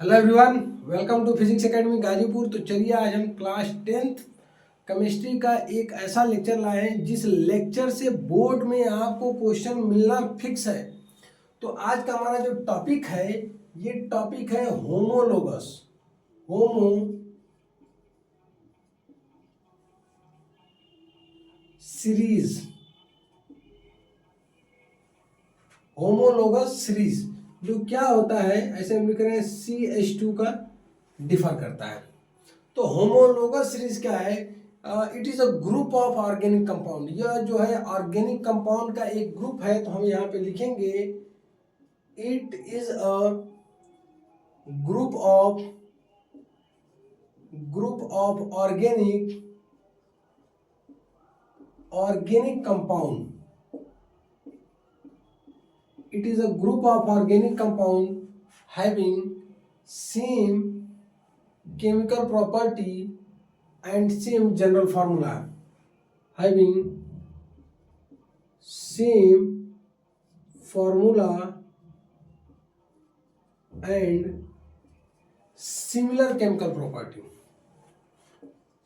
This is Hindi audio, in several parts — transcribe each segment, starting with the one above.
Hello everyone, welcome to physics academy Ghazipur. तो चलिए आज हम क्लास 10th केमिस्ट्री का एक ऐसा लेक्चर लाए हैं जिस लेक्चर से बोर्ड में आपको क्वेश्चन मिलना फिक्स है। तो आज का हमारा जो टॉपिक है, ये टॉपिक है होमोलोगस। होमो सीरीज, होमोलोगस सीरीज जो क्या होता है, ऐसे हम लिख रहे हैं CH2 का डिफर करता है। तो होमोलोगस सीरीज क्या है? It is a group of organic compound. यह जो है ऑर्गेनिक कंपाउंड का एक ग्रुप है। तो हम यहाँ पे लिखेंगे it is a group of organic compound. It is a group of organic compound having same chemical property and same general formula. Having same formula and similar chemical property.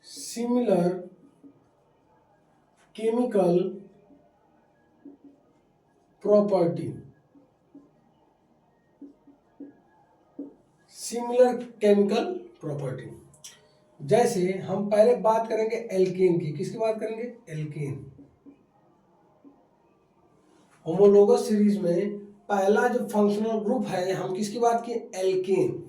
Similar chemical property. Similar chemical property. जैसे हम पहले बात करेंगे एल्केन की। किसकी बात करेंगे? एल्केन। होमोलोगस सीरीज में पहला जो फंक्शनल ग्रुप है, हम किसकी बात की? एल्केन।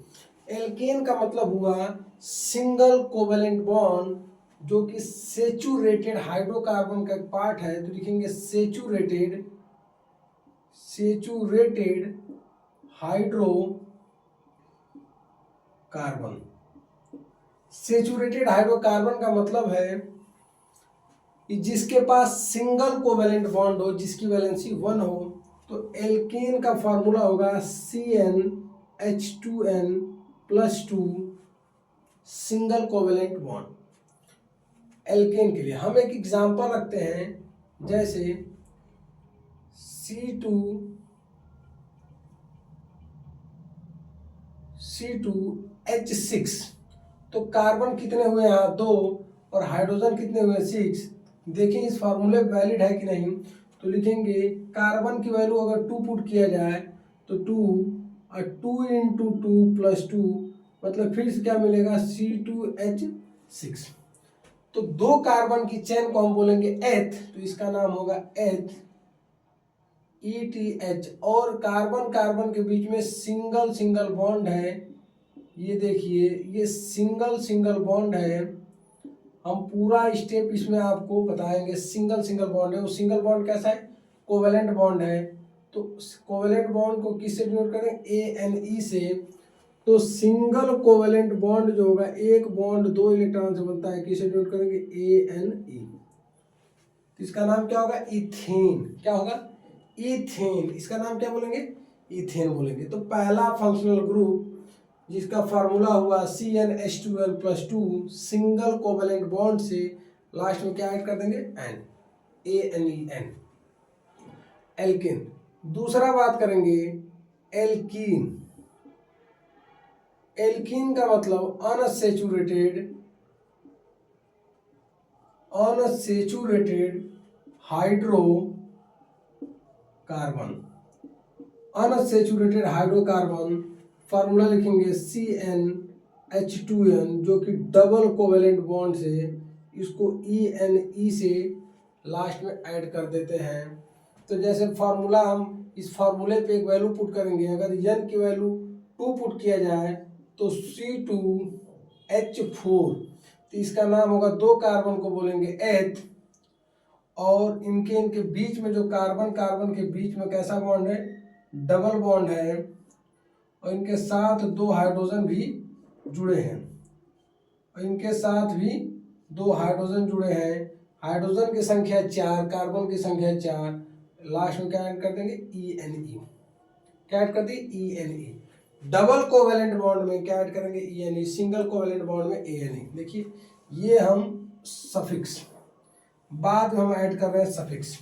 एल्केन का मतलब हुआ सिंगल कोवेलेंट बॉन्ड, जो कि सेचुरेटेड हाइड्रोकार्बन का एक पार्ट है। तो लिखेंगे saturated hydro carbon. Saturated hydrocarbon का मतलब है कि जिसके पास सिंगल कोवेलेंट बॉन्ड हो, जिसकी वैलेंसी 1 हो। तो एल्केन का फॉर्मूला होगा CnH2n+2 single covalent bond. Alkene के लिए हम एक एग्जांपल रखते हैं, जैसे C2H6। तो कार्बन कितने हुए यहाँ? 2, और हाइड्रोजन कितने हुए? 6। देखिए इस फार्मूले वैलिड है कि नहीं। तो लिखेंगे कार्बन की वैल्यू अगर 2 पुट किया जाए तो 2 और 2 × 2 + 2, मतलब फिर से क्या मिलेगा? C2H6। तो 2 कार्बन की चेन को हम बोलेंगे एथ, तो इसका नाम होगा एथ ETH। और कार्बन कार्बन के बीच में सिंगल बॉन्ड है। ये देखिए, ये सिंगल बॉन्ड है। हम पूरा स्टेप इसमें आपको बताएंगे। सिंगल बॉन्ड है। वो सिंगल बॉन्ड कैसा है? कोवेलेंट बॉन्ड है। तो कोवेलेंट बॉन्ड को किससे डिनोट करें? ANE से। तो सिंगल कोवेलेंट बॉन्ड जो होगा, एक बॉन्ड 2 इलेक्ट्रॉन से बनता है। किससे डिनोट करेंगे? ANE। इसका नाम क्या होगा? इथेन। क्या होगा? इथेन। इसका नाम क्या बोलेंगे? इथेन बोलेंगे। तो पहला फंक्शनल ग्रुप जिसका फार्मूला हुआ CnH2n+2 सिंगल कोवेलेंट बॉन्ड से लास्ट में क्या ऐड कर देंगे? N, ANEN, alkane. दूसरा बात करेंगे एल्कीन। एल्कीन का मतलब unsaturated hydrocarbon. Unsaturated hydrocarbon formula लिखेंगे CnH2n, जो कि डबल कोवेलेंट बॉन्ड से इसको ENE से लास्ट में ऐड कर देते हैं। तो जैसे फार्मूला, हम इस फार्मूले पे एक वैल्यू पुट करेंगे। अगर n की वैल्यू 2 पुट किया जाए तो C2H4। तो इसका नाम होगा, 2 कार्बन को बोलेंगे एथ, और इनके बीच में जो कार्बन कार्बन के बीच में कैसा बॉन्ड है? डबल बॉन्ड है। और इनके साथ 2 हाइड्रोजन भी जुड़े हैं। और इनके साथ भी 2 हाइड्रोजन जुड़े हैं। हाइड्रोजन की संख्या 4, कार्बन की संख्या 4। लास्ट में क्या ऐड कर देंगे? ENE। क्या ऐड कर दी? ENE। डबल कोवेलेंट बॉन्ड में क्या ऐड करेंगे? ENE। सिंगल कोवेलेंट बॉन्ड में ANE। देखिए ये हम सफिक्स, बाद में हम ऐड कर रहे हैं सफिक्स।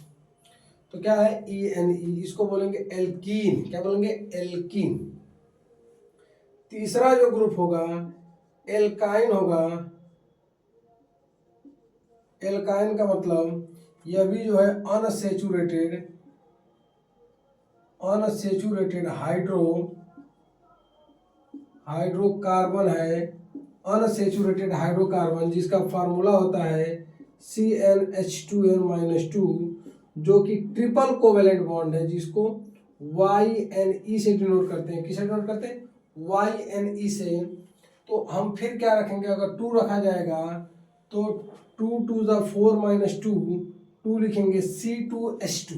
तो क्या है? ENE। इसको बोलेंगे एल्कीन। क्या बोलेंगे? एल्कीन। तीसरा जो ग्रुप होगा एल्काइन होगा। एल्काइन का मतलब यह भी जो है अनसैचुरेटेड हाइड्रोकार्बन है। अनसैचुरेटेड हाइड्रोकार्बन जिसका फार्मूला होता है CnH2n-2, जो कि ट्रिपल कोवेलेंट बॉन्ड है, जिसको YnE से डिनोट करते हैं। किसे डिनोट करते हैं? YnE से। तो हम फिर क्या रखेंगे, अगर 2 रखा जाएगा तो 2 to the 4 minus 2 लिखेंगे C2H2।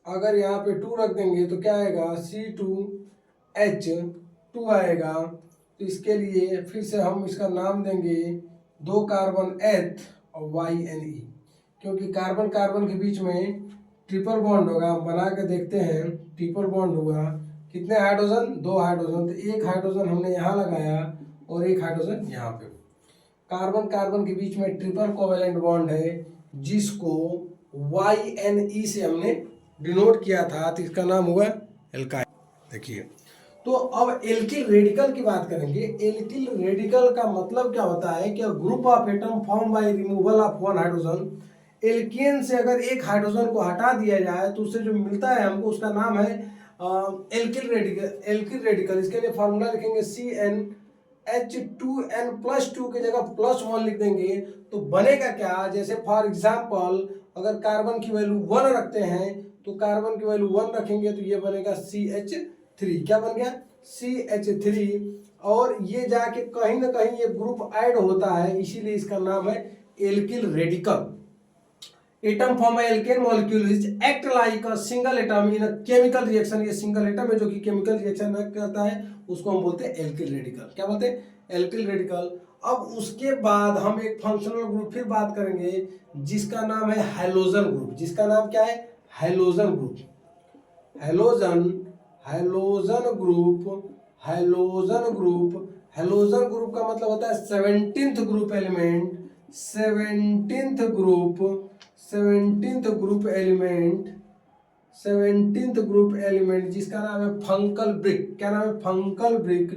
अगर यहाँ पे 2 रख देंगे तो क्या आएगा, C2H2 आएगा। तो इसके लिए फिर से हम इसका नाम देंगे 2 कार्बन एथ और YnE, क्योंकि कार्बन कार्बन के बीच में ट्रिपल बॉन्ड होगा। हम बना के देखते हैं, ट्रिपल बॉन्ड होगा। कितने हाइड्रोजन? 2 हाइड्रोजन। तो एक हाइड्रोजन हमने यहाँ लगाया और एक हाइड्रोजन यहाँ पे। कार्बन कार्बन के बीच में ट्रिपल कोवेलेंट बॉन्ड है, जिसको YnE से हमने डिनोट किया था, तो इसका नाम हुआ एल्काइन। देखिए, तो अब एल्किल रेडिकल की बात करेंगे। एल्किल रेडिकल का मतलब क्या होता है कि group of atom form by removal of 1 hydrogen. Alkane से अगर एक हाइड्रोजन को हटा दिया जाए तो उससे जो मिलता है हमको, उसका नाम है एल्किल रेडिकल। एल्किल रेडिकल, इसके लिए फार्मूला लिखेंगे CnH2n+2 की जगह +1 लिख देंगे। तो बनेगा क्या, जैसे फॉर एग्जाम्पल अगर कार्बन की वैल्यू 1 रखते हैं तो कार्बन की वैल्यू 1 रखेंगे तो ये बनेगा CH3। क्या बन गया? CH3। और ये जाके कहीं ना कहीं ये ग्रुप ऐड होता है, इसीलिए इसका नाम है alkyl radical. Atom form alkane molecule is act like a single atom in a chemical reaction. ये सिंगल एटम है जो कि केमिकल रिएक्शन में करता है, उसको हम बोलते हैं एल्किल रेडिकल। क्या बोलते हैं? Alkyl radical. अब उसके बाद हम एक फंक्शनल ग्रुप फिर बात करेंगे, जिसका नाम है हैलोजन ग्रुप। जिसका नाम क्या है? Halogen group. Halogen group. Halogen group का मतलब होता है 17th group element. 17th group element जिसका नाम है फंकल ब्रिक। क्या नाम है? Fungal brick.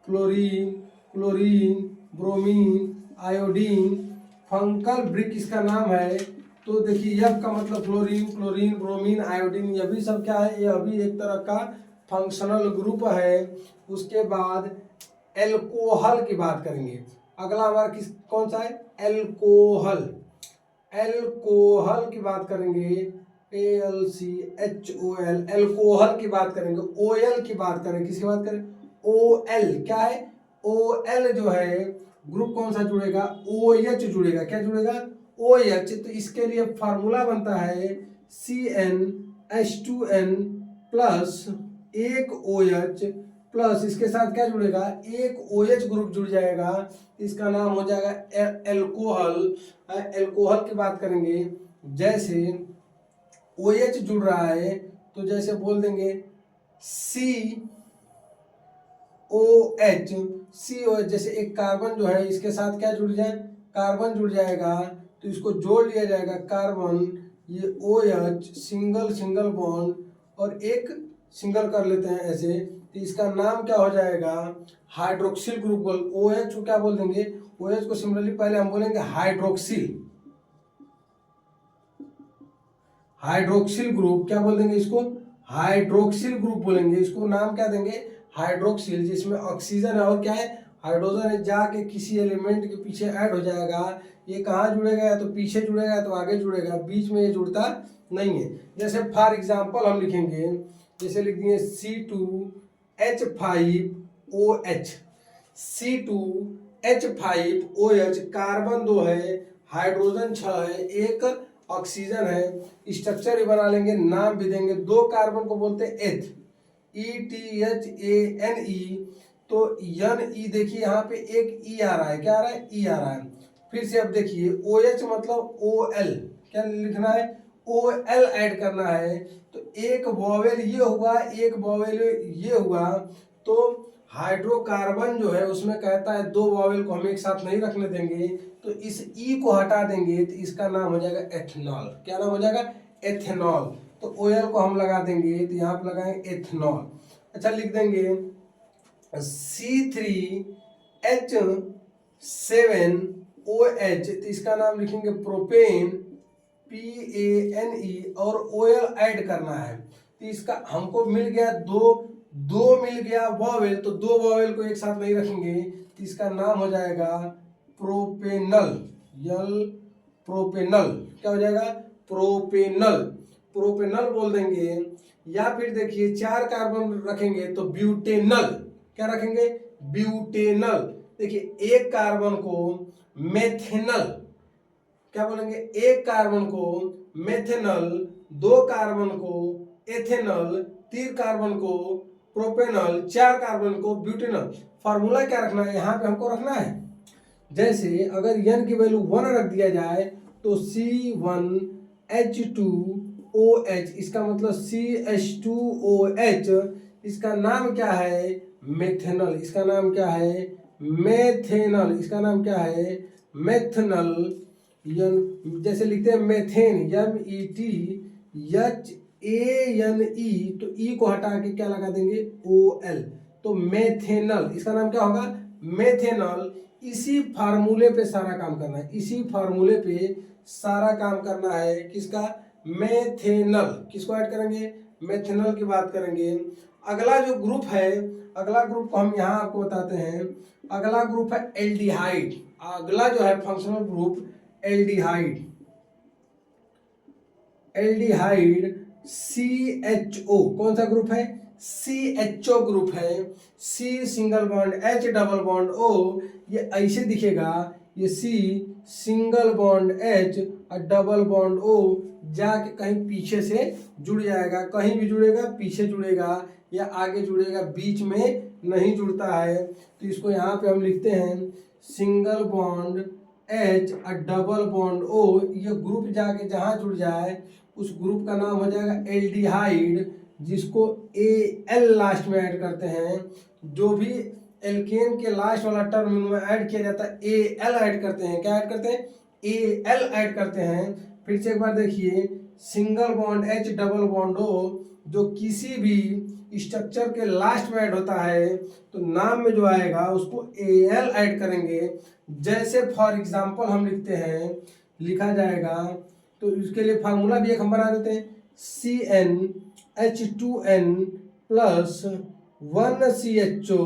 Chlorine, bromine, iodine, fungal brick इसका नाम है। तो देखिए, यह का मतलब क्लोरीन, ब्रोमीन, आयोडीन, यह भी सब क्या है? यह भी एक तरह का फंक्शनल ग्रुप है। उसके बाद एल्कोहल की बात करेंगे। अगला हमारा कौन सा है? एल्कोहल की बात करेंगे। ALCHOL, एल्कोहल की बात करेंगे। OL की बात करें, किसकी बात करें? OL। क्या है? OL जो है ग्रुप कौन सा जुड़ेगा? OH जुड़ेगा। क्या जुड़ेगा? OH। तो इसके लिए फार्मूला बनता है CnH2n प्लस एक OH प्लस इसके साथ क्या जुड़ेगा? एक OH ग्रुप जुड़ जाएगा, इसका नाम हो जाएगा एल्कोहल। एल्कोहल की बात करेंगे, जैसे OH जुड़ रहा है तो जैसे बोल देंगे COH। जैसे एक कार्बन जो है इसके साथ क्या जुड़ जाए? कार्बन जुड़ जाएगा, तो इसको जोड़ लिया जाएगा कार्बन, ये OH सिंगल बॉन्ड और एक सिंगल कर लेते हैं ऐसे, तो इसका नाम क्या हो जाएगा? Hydroxyl group. OH को क्या बोल देंगे? OH को सिमिलरली पहले हम बोलेंगे हाइड्रोक्सिल ग्रुप। क्या बोल देंगे इसको? हाइड्रोक्सिल ग्रुप बोलेंगे। इसको नाम क्या देंगे? हाइड्रोक्सिल, जिसमें ऑक्सीजन है और क्या है? हाइड्रोजन है, जाके किसी एलिमेंट के पीछे ऐड हो जाएगा। ये कहाँ जुड़ेगा? या तो पीछे जुड़ेगा या तो आगे जुड़ेगा, बीच में ये जुड़ता नहीं है। जैसे फॉर एग्जाम्पल हम लिखेंगे, जैसे लिख दिए C2H5OH। C2H5OH, कार्बन 2 है, हाइड्रोजन 6 है, एक ऑक्सीजन है। स्ट्रक्चर ही बना लेंगे, नाम भी देंगे। 2 कार्बन को बोलते हैं एथ, ETHANE। तो NE देखिए यहाँ पे एक E आ रहा है। क्या आ रहा है? E आ रहा है। फिर से अब देखिए OH मतलब OL। क्या लिखना है? OL ऐड करना है। तो एक वॉवेल ये हुआ, एक वॉवेल ये हुआ। तो हाइड्रोकार्बन जो है उसमें कहता है 2 वॉवेल को हम एक साथ नहीं रखने देंगे, तो इस E को हटा देंगे, तो इसका नाम हो जाएगा एथेनॉल। क्या नाम हो जाएगा? एथेनॉल। तो OL को हम लगा देंगे, तो यहाँ पे लगाएंगे एथेनॉल। अच्छा, लिख देंगे C3H7OH, तो इसका नाम लिखेंगे प्रोपेन, PANE, और OL ऐड करना है। तो इसका हमको मिल गया दो मिल गया वॉवेल, तो दो वॉवेल को एक साथ नहीं रखेंगे, तो इसका नाम हो जाएगा प्रोपेनल। प्रोपेनल क्या हो जाएगा? प्रोपेनल। प्रोपेनल बोल देंगे। या फिर देखिए 4 कार्बन रखेंगे तो ब्यूटेनल। क्या रखेंगे? ब्यूटेनल। देखिए एक कार्बन को मेथेनल, क्या बोलेंगे? एक कार्बन को मेथेनल, 2 कार्बन को एथेनल, 3 कार्बन को प्रोपेनल, 4 कार्बन को ब्यूटेनल। फार्मूला क्या रखना है यहाँ पे हमको रखना है? जैसे अगर n की वैल्यू 1 रख दिया जाए तो C1H2OH, इसका मतलब CH2OH, इसका नाम क्या है? मेथेनल। इसका नाम क्या है? मेथेनल। इसका नाम क्या है? मेथेनल। जैसे लिखते हैं मेथेन, METHANE, तो ई को हटा के क्या लगा देंगे? OL, तो मेथेनल। इसका नाम क्या होगा? मेथेनल। इसी फार्मूले पे सारा काम करना है, इसी फार्मूले पे सारा काम करना है। किसका? मेथेनल। किसको ऐड करेंगे? मेथेनल की बात करेंगे। अगला जो ग्रुप है, अगला ग्रुप को हम यहाँ आपको बताते हैं। अगला ग्रुप है एल्डिहाइड। अगला जो है functional group aldehyde. Aldehyde CHO, कौन सा ग्रुप है? CHO ग्रुप है। C single bond, H double bond, O, ये ऐसे दिखेगा। ये C सिंगल बॉन्ड H और डबल बॉन्ड O जाके कहीं पीछे से जुड़ जाएगा। कहीं भी जुड़ेगा, पीछे जुड़ेगा या आगे जुड़ेगा, बीच में नहीं जुड़ता है। तो इसको यहाँ पे हम लिखते हैं सिंगल बॉन्ड H और डबल बॉन्ड O। ये ग्रुप जाके जहाँ जुड़ जाए उस ग्रुप का नाम हो जाएगा एल्डिहाइड, जिसको AL लास्ट में ऐड करते हैं। जो भी एल्केन के लास्ट वाला टर्म में ऐड किया जाता है AL ऐड करते हैं। क्या ऐड करते हैं? AL ऐड करते हैं। फिर से एक बार देखिए, single bond H double bond O जो किसी भी स्ट्रक्चर के लास्ट में ऐड होता है तो नाम में जो आएगा उसको AL ऐड करेंगे। जैसे फॉर एग्जांपल हम लिखते हैं, लिखा जाएगा, तो इसके लिए फार्मूला भी एक हम बना देते हैं। CnH2n प्लस 1CHO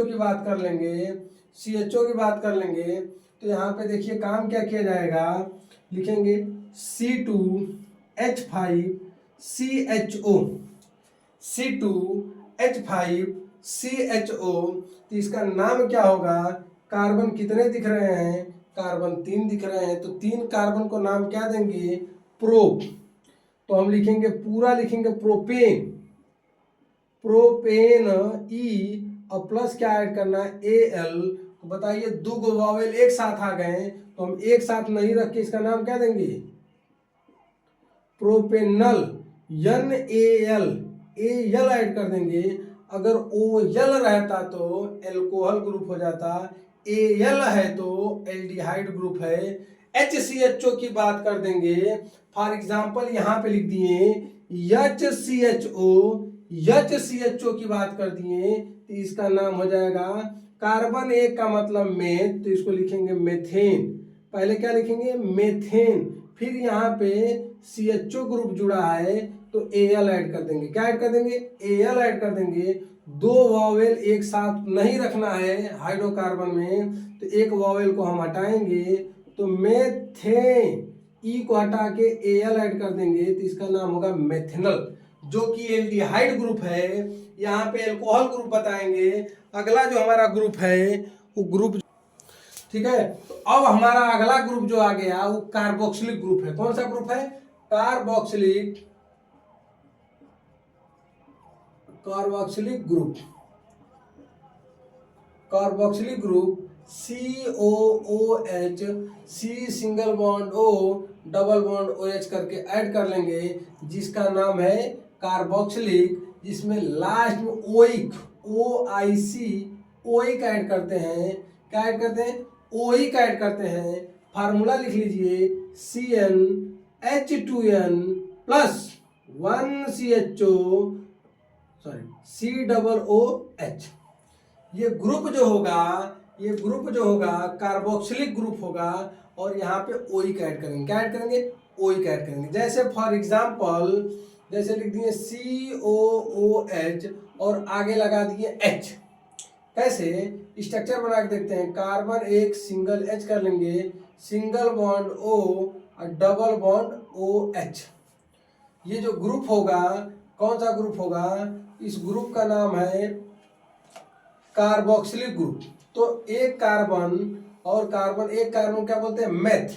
की बात कर लेंगे, CHO की बात कर लेंगे। तो यहाँ पे देखिए काम क्या किया जाएगा, लिखेंगे C2H5CHO। तो इसका नाम क्या होगा? कार्बन कितने दिख रहे हैं? कार्बन 3 दिख रहे हैं। तो 3 कार्बन को नाम क्या देंगे? प्रोप। तो हम लिखेंगे, पूरा लिखेंगे प्रोपेन, प्रोपेन E, और प्लस क्या ऐड करना है? AL। तो बताइए, 2 वॉवेल एक साथ आ गए तो हम एक साथ नहीं रख के इसका नाम क्या देंगे? प्रोपेनल। NaL ऐड कर देंगे। अगर OL रहता तो एल्कोहल ग्रुप हो जाता, AL है तो एल्डिहाइड ग्रुप है। HCHO की बात कर देंगे, फॉर एग्जांपल यहाँ पे लिख दिए HCHO की बात कर दिए, तो इसका नाम हो जाएगा कार्बन एक का मतलब मेथ, तो इसको लिखेंगे मेथेन। पहले क्या लिखेंगे? मेथेन। फिर यहाँ पे CHO ग्रुप जुड़ा है तो AL ऐड कर देंगे। क्या ऐड कर देंगे? AL ऐड कर देंगे। 2 वॉवेल एक साथ नहीं रखना है हाइड्रोकार्बन में, तो एक वॉवेल को हम हटाएंगे, तो मेथेन, E को हटा के AL ऐड कर देंगे, तो इसका नाम होगा मेथेनल, जो कि एल्डिहाइड ग्रुप है। यहाँ पे एल्कोहल ग्रुप बताएंगे। अगला जो हमारा ग्रुप है वो ग्रुप, ठीक है। तो अब हमारा अगला ग्रुप जो आ गया वो कार्बोक्सिलिक ग्रुप है। कौन सा ग्रुप है? Carboxylic group. Carboxylic group COOH, C single bond O double bond OH करके ऐड कर लेंगे, जिसका नाम है कार्बोक्सिलिक, जिसमें लास्ट में OIC ऐड करते हैं। क्या ऐड करते हैं? OIC ऐड करते हैं। फार्मूला लिख लीजिए, CnH2n प्लस 1CHO COOH। ये ग्रुप जो होगा कार्बोक्सिलिक ग्रुप होगा, और यहाँ पे ओइक ऐड करेंगे। क्या ऐड करेंगे? ओइक ऐड करेंगे। जैसे फॉर एग्जाम्पल, जैसे लिख दिए COOH और आगे लगा दिए H। कैसे? स्ट्रक्चर बना के देखते हैं। कार्बन एक सिंगल H कर लेंगे, सिंगल बॉन्ड O और डबल बॉन्ड OH। ये जो ग्रुप होगा, कौन सा ग्रुप होगा? इस ग्रुप का नाम है कार्बोक्सिलिक ग्रुप। तो एक कार्बन क्या बोलते हैं? मेथ।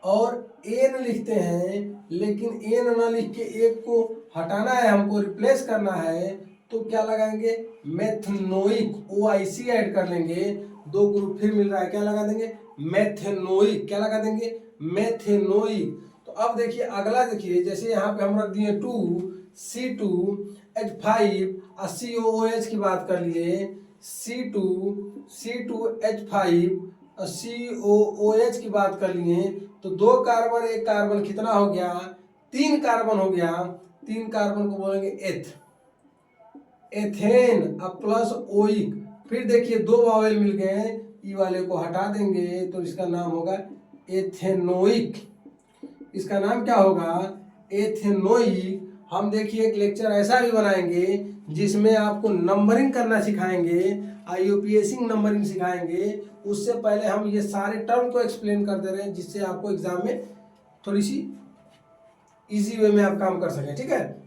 और एन लिखते हैं, लेकिन एन ना लिख के एक को हटाना है, हमको रिप्लेस करना है, तो क्या लगाएंगे? मेथनोइक, OIC ऐड कर लेंगे। दो ग्रुप फिर मिल रहा है, क्या लगा देंगे? मेथेनोइक। क्या लगा देंगे? मेथेनोइक। तो अब देखिए अगला, देखिए जैसे यहाँ पे हम रख दिए 2C2H5 और COOH की बात कर लिए, C2H5 और COOH की बात कर लिए, तो दो कार्बन एक कार्बन कितना हो गया? 3 कार्बन हो गया। 3 कार्बन को बोलेंगे एथेन अब प्लस ओइक। फिर देखिए 2 वावेल मिल गए, ई वाले को हटा देंगे तो इसका नाम होगा एथेनोइक। इसका नाम क्या होगा? एथेनोइक। हम देखिए एक लेक्चर ऐसा भी बनाएंगे जिसमें आपको नंबरिंग करना सिखाएंगे, IUPAC नंबरिंग सिखाएंगे। उससे पहले हम ये सारे टर्म को एक्सप्लेन कर दे रहे हैं, जिससे आपको एग्जाम में थोड़ी सी इजी वे में आप काम कर सकें। ठीक है,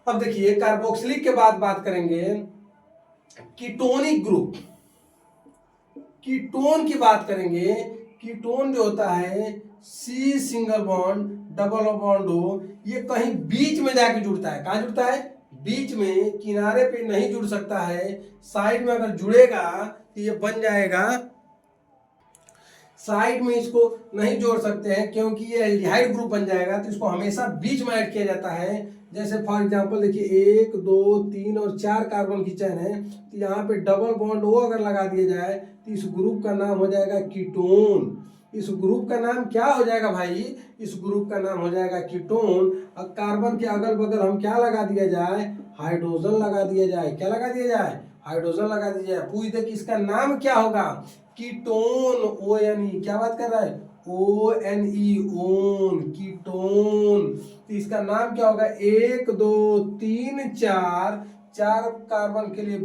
अब देखिए कार्बोक्सिलिक के बाद बात करेंगे कीटोनिक ग्रुप। कीटोन की बात करेंगे। कीटोन जो होता है C single bond double bond O, ये कहीं बीच में जाके जुड़ता है। कहाँ जुड़ता है? बीच में, किनारे पे नहीं जुड़ सकता है। साइड में अगर जुड़ेगा तो ये बन जाएगा, साइड में इसको नहीं जोड़ सकते हैं क्योंकि ये एल्डिहाइड ग्रुप बन जाएगा, तो इसको हमेशा बीच में ऐड किया जाता है। जैसे फॉर एग्जांपल देखिए 1 2 3 और 4 कार्बन की चेन है, तो यहाँ पे डबल बॉन्ड O अगर लगा दिया जाए तो इस ग्रुप का नाम हो जाएगा कीटोन। इस ग्रुप का नाम क्या हो जाएगा भाई? इस ग्रुप का नाम हो जाएगा कीटोन। और कार्बन के अगल बगल हम क्या लगा दिया जाए? हाइड्रोजन लगा दिया जाए। क्या लगा दिया जाए? हाइड्रोजन लगा दिया जाए। पूछ दे कि इसका नाम क्या होगा? कीटोन। ONE। क्या बात कर रहा है? ONE, own, ketone. तो इसका नाम क्या होगा? 1 2 3 4, 4 कार्बन के लिए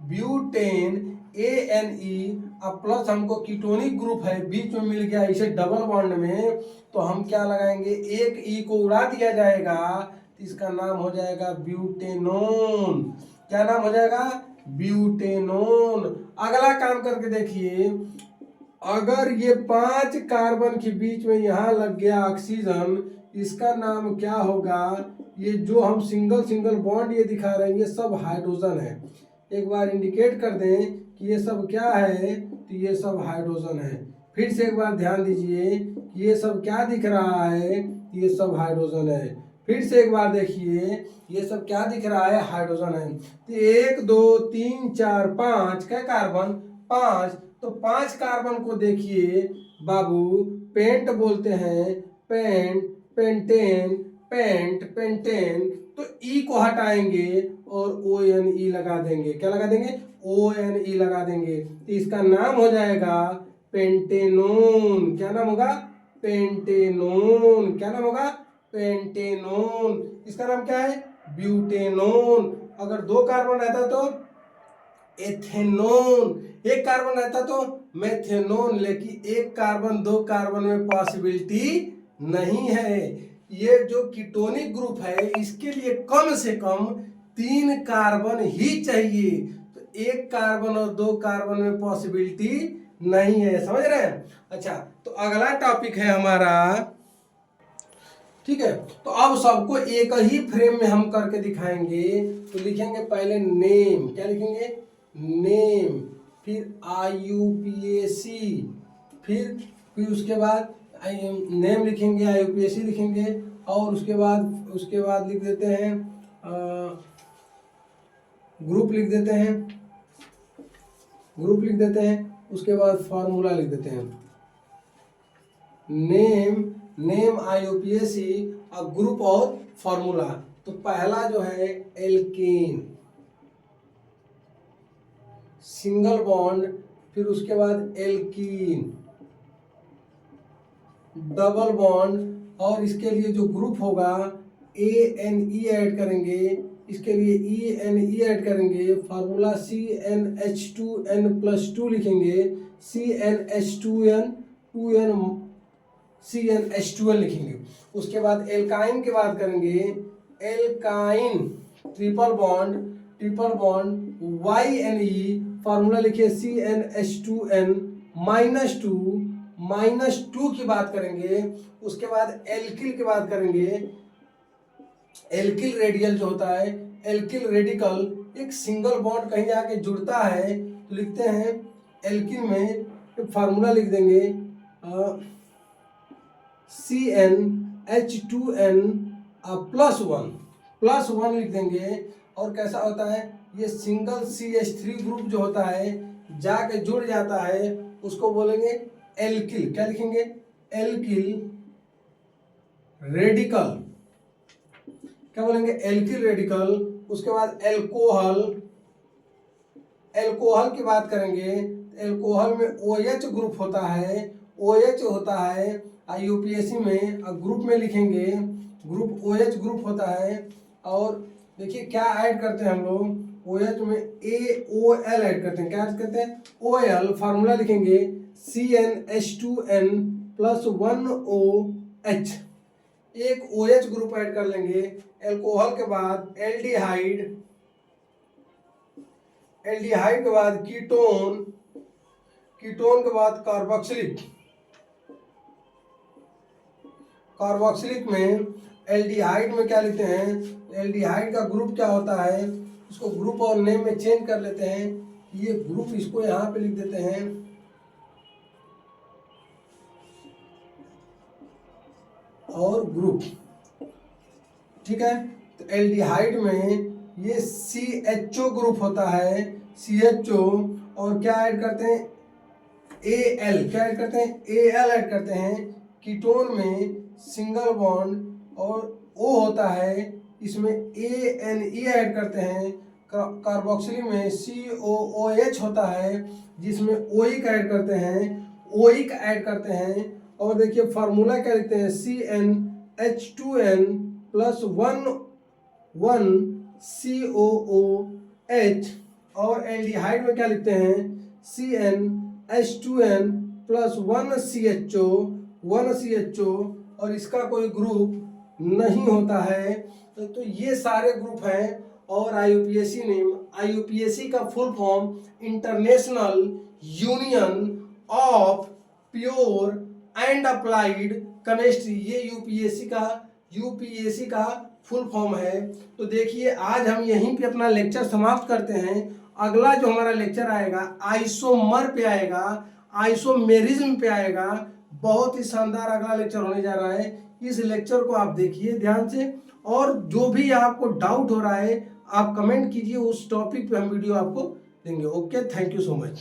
ब्यूटेन, ANE। अब प्लस हमको कीटोनिक ग्रुप है, बीच में मिल गया इसे डबल बॉन्ड में, तो हम क्या लगाएंगे? एक E को उड़ा दिया जाएगा, तो इसका नाम हो जाएगा ब्यूटेनोन। क्या नाम हो जाएगा? ब्यूटेनोन। अगला काम करके देखिए, अगर ये 5 कार्बन के बीच में यहाँ लग गया ऑक्सीजन, इसका नाम क्या होगा? ये जो हम सिंगल बॉन्ड ये दिखा रहे हैं, ये सब हाइड्रोजन है। एक बार इंडिकेट कर दें कि ये सब क्या है, तो ये सब हाइड्रोजन है। फिर से एक बार ध्यान दीजिए कि ये सब क्या दिख रहा है, ये सब हाइड्रोजन है। फिर से एक बार देखिए, ये सब क्या दिख रहा है? हाइड्रोजन है। तो 1 2 3 4 5 क्या कार्बन? 5। तो 5 कार्बन को देखिए बाबू, पेंट बोलते हैं, पेंटेन। तो E को हटाएंगे और ONE लगा देंगे। क्या लगा देंगे? ONE लगा देंगे, तो इसका नाम हो जाएगा पेंटेनोन। क्या नाम होगा? पेंटेनोन। क्या नाम होगा? पेंटेनोन। इसका नाम क्या है? ब्यूटेनोन। अगर 2 कार्बन रहता तो एथेनोन, 1 कार्बन रहता तो मेथेनोन, लेकिन 1 कार्बन 2 कार्बन में पॉसिबिलिटी नहीं है। ये जो कीटोनिक ग्रुप है, इसके लिए कम से कम 3 कार्बन ही चाहिए, तो 1 कार्बन और 2 कार्बन में पॉसिबिलिटी नहीं है। समझ रहे हैं? अच्छा, तो अगला टॉपिक है हमारा, ठीक है, तो अब सबको एक ही फ्रेम में हम करके दिखाएंगे। तो लिखेंगे पहले नेम। क्या लिखेंगे? नेम। फिर IUPAC। फिर उसके बाद नेम लिखेंगे, IUPAC लिखेंगे, और उसके बाद लिख देते हैं ग्रुप लिख देते हैं। उसके बाद फार्मूला लिख देते हैं। नेम IUPAC और ग्रुप और फार्मूला। तो पहला जो है एल्केन, सिंगल बॉन्ड, फिर उसके बाद एल्कीन, डबल बॉन्ड, और इसके लिए जो ग्रुप होगा ANE ऐड करेंगे, इसके लिए ENE ऐड करेंगे, फार्मूला CnH2n+2 लिखेंगे, CnH2n लिखेंगे। उसके बाद एल्काइन की बात करेंगे, alkyne triple bond YNE, formula लिखिए CnH2n-2 की बात करेंगे। उसके बाद एल्किल की बात करेंगे, एल्किल रेडियल जो होता है, एल्किल रेडिकल, एक सिंगल बॉन्ड कहीं जाके जुड़ता है तो लिखते हैं एल्किल में फार्मूला लिख देंगे CnH2n+1 लिख देंगे। और कैसा होता है, ये सिंगल CH3 ग्रुप जो होता है जाके जुड़ जाता है, उसको बोलेंगे एल्किल। क्या लिखेंगे, एल्किल रेडिकल। क्या बोलेंगे, एल्किल रेडिकल। उसके बाद एल्कोहल, एल्कोहल की बात करेंगे, एल्कोहल में OH ग्रुप होता है, OH होता है यूपीएससी में ग्रुप में लिखेंगे, ग्रुप OH ग्रुप होता है। और देखिए क्या ऐड करते हैं हम लोग, OH में AOL ऐड करते हैं। क्या ऐड करते हैं, OL, फार्मूला लिखेंगे CnH2n+1OH, एक OH ग्रुप ऐड कर लेंगे। एल्कोहल के बाद एल्डिहाइड, एल्डिहाइड के बाद कीटोन, कीटोन के बाद कार्बोक्सिलिक, कार्बोक्सिलिक में एल्डिहाइड में क्या लिखते हैं, एल्डिहाइड का ग्रुप क्या होता है, उसको ग्रुप और नेम में चेंज कर लेते हैं। ये ग्रुप इसको यहाँ पे लिख देते हैं और ग्रुप, ठीक है। तो एल्डिहाइड में ये CHO ग्रुप होता है, CHO, और क्या ऐड करते हैं, AL, क्या ऐड करते हैं, AL ऐड करते हैं। कीटोन में सिंगल बॉन्ड और O होता है, इसमें ANE ऐड करते हैं। कार्बोक्सिलिक में COOH होता है, जिसमें OIC ऐड करते हैं, OIC ऐड करते हैं। और देखिए फार्मूला क्या लिखते हैं, CnH2n+1COOH। और एल्डिहाइड में क्या लिखते हैं, CnH2n+1CHO, और इसका कोई ग्रुप नहीं होता है। तो ये सारे ग्रुप हैं। और IUPAC नेम, IUPAC का full form international union of pure and applied chemistry, ये यूपीएससी का फुल फॉर्म है। तो देखिए आज हम यहीं पे अपना लेक्चर समाप्त करते हैं। अगला जो हमारा लेक्चर आएगा आइसोमर पे आएगा, आइसोमेरिज्म पे आएगा। बहुत ही शानदार अगला लेक्चर होने जा रहा है। इस लेक्चर को आप देखिए ध्यान से, और जो भी आपको डाउट हो रहा है आप कमेंट कीजिए, उस टॉपिक पे हम वीडियो आपको देंगे। Okay, thank you so much.